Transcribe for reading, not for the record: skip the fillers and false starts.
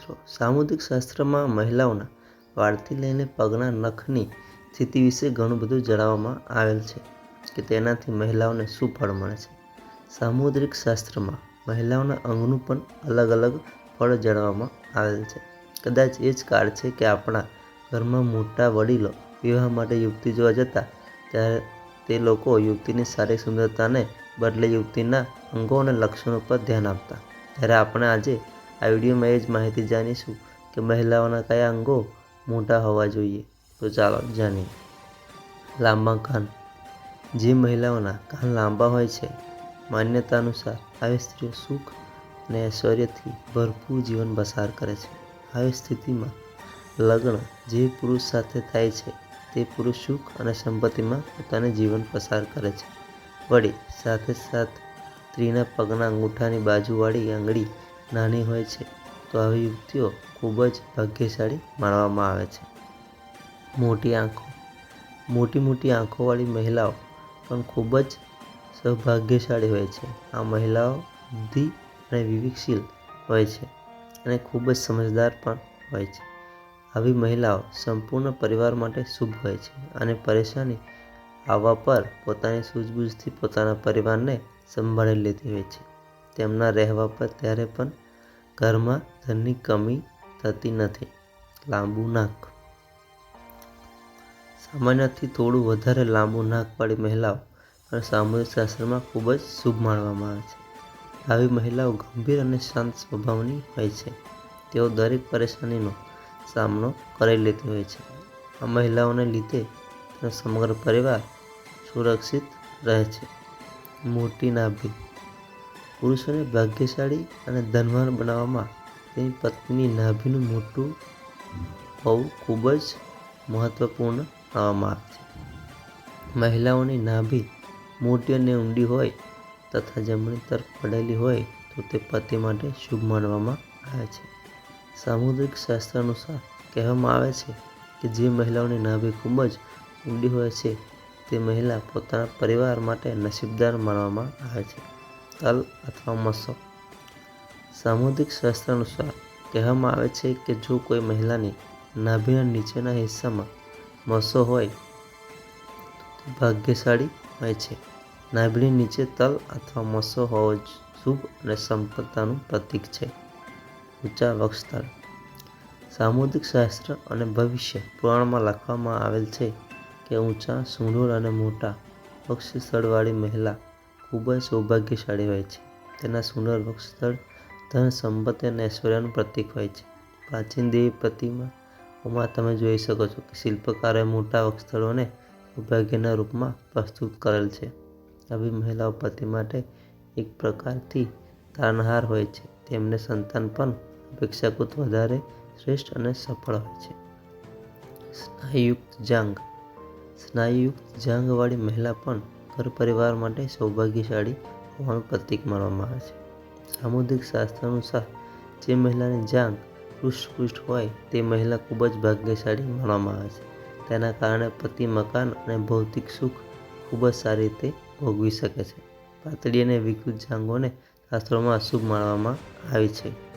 મિત્રો, સામુદ્રિક શાસ્ત્રમાં મહિલાઓના વાળથી લઈને પગના નખની સ્થિતિ વિશે ઘણું બધું જણાવવામાં આવેલ છે કે તેનાથી મહિલાઓને શું ફળ મળે છે. સામુદ્રિક શાસ્ત્રમાં મહિલાઓના અંગનું પણ અલગ અલગ ફળ જણાવવામાં આવેલ છે. કદાચ એ જ કાળ છે કે આપણા ઘરમાં મોટા વડીલો વિવાહ માટે યુવતી જોવા જતા ત્યારે તે લોકો યુવતીની સારી સુંદરતાને બદલે યુવતીના અંગો અને લક્ષણો પર ધ્યાન આપતા. ત્યારે આપણે આજે આ વિડીયોમાં એ જ માહિતી જાણીશું કે મહિલાઓના કયા અંગો મોટા હોવા જોઈએ. તો ચાલો જાણીએ. લાંબા કાન. જે મહિલાઓના કાન લાંબા હોય છે, માન્યતા અનુસાર આવી સ્ત્રીઓ સુખ અને ઐશ્વર્યથી ભરપૂર જીવન પસાર કરે છે. આવી સ્થિતિમાં લગ્ન જે પુરુષ સાથે થાય છે તે પુરુષ સુખ અને સંપત્તિમાં પોતાનું જીવન પસાર કરે છે. વળી સાથે સ્ત્રીના પગના અંગૂઠાની બાજુવાળી આંગળી નાની હોય છે તો આવી યુવતીઓ ખૂબ જ ભાગ્યશાળી માનવામાં આવે છે. મોટી આંખો. મોટી આંખોવાળી મહિલાઓ પણ ખૂબ જ સૌભાગ્યશાળી હોય છે. આ મહિલાઓ બુદ્ધિ અને વિવેકશીલ હોય છે અને ખૂબ જ સમજદાર પણ હોય છે. આવી મહિલાઓ સંપૂર્ણ પરિવાર માટે શુભ હોય છે અને પરેશાની આવવા પર પોતાની સૂઝબૂઝથી પોતાના પરિવારને સંભાળી લેતી હોય છે. તેમના રહેવા પર ત્યારે પણ ઘરમાં ધનની કમી થતી નથી. લાંબુ નાક. સામાન્યથી થોડું વધારે લાંબુ નાકવાળી મહિલાઓ પણ સામુદ્રિક શાસ્ત્રમાં ખૂબ જ શુભ માનવામાં આવે છે. આવી મહિલાઓ ગંભીર અને શાંત સ્વભાવની હોય છે. તેઓ દરેક પરેશાનીનો સામનો કરી લેતી હોય છે. આ મહિલાઓને લીધે તેનો સમગ્ર પરિવાર સુરક્ષિત રહે છે. મોટી નાભી. પુરુષોને ભાગ્યશાળી અને ધનવાન બનાવવામાં તેની પત્નીની નાભીનું મોટું હોવું ખૂબ જ મહત્વપૂર્ણ માનવામાં આવે છે. મહિલાઓની નાભી મોટી અને ઊંડી હોય તથા જમણી તરફ પડેલી હોય તો તે પતિ માટે શુભ માનવામાં આવે છે. સામુદ્રિક શાસ્ત્ર અનુસાર કહેવામાં આવે છે કે જે મહિલાઓની નાભી ખૂબ જ ઊંડી હોય છે તે મહિલા પોતાના પરિવાર માટે નસીબદાર માનવામાં આવે છે. તલ અથવા મસો. સામુદ્રિક શાસ્ત્ર અનુસાર કહેવામાં આવે છે કે જો કોઈ મહિલાની નાભીના નીચેના હિસ્સામાં મસો હોય તો તે ભાગ્યશાળી હોય છે. નાભીની નીચે તલ અથવા મસો હોવો શુભ અને સંપન્નતાનું પ્રતીક છે. ઊંચા વક્ષસ્થળ. સામુદ્રિક શાસ્ત્ર અને ભવિષ્ય પુરાણમાં લખવામાં આવેલ છે કે ઊંચા સુંઢોળ અને મોટા વક્ષસ્થળવાળી મહિલા ખૂબ જ સૌભાગ્યશાળી હોય છે. તેના સુંદર વક્ષસ્થળ ધન, સંપત્તિ અને ઐશ્વર્યનું પ્રતીક હોય છે. પ્રાચીન દેવી પ્રતિમાઓમાં તમે જોઈ શકો છો કે શિલ્પકારોએ મોટા વક્ષસ્થળોને સૌભાગ્યના રૂપમાં પ્રસ્તુત કરેલ છે. આવી મહિલાઓ પતિ માટે એક પ્રકારથી તારણહાર હોય છે. તેમને સંતાન પણ અપેક્ષાકૃત વધારે શ્રેષ્ઠ અને સફળ હોય છે. સ્નાયુયુક્ત જાંઘ. સ્નાયુયુક્ત જાંઘવાળી મહિલા પણ ઘર પરિવાર માટે સૌભાગ્યશાળી હોવાનું પ્રતીક માનવામાં આવે છે. સામુદ્રિક શાસ્ત્ર અનુસાર જે મહિલાની જાંઘ હૃષ્ટપુષ્ટ હોય તે મહિલા ખૂબ જ ભાગ્યશાળી માનવામાં આવે છે. તેના કારણે પતિ, મકાન અને ભૌતિક સુખ ખૂબ જ સારી રીતે ભોગવી શકે છે. પાતળી અને વિકૃત જાંઘોને શાસ્ત્રોમાં અશુભ માનવામાં આવી છે.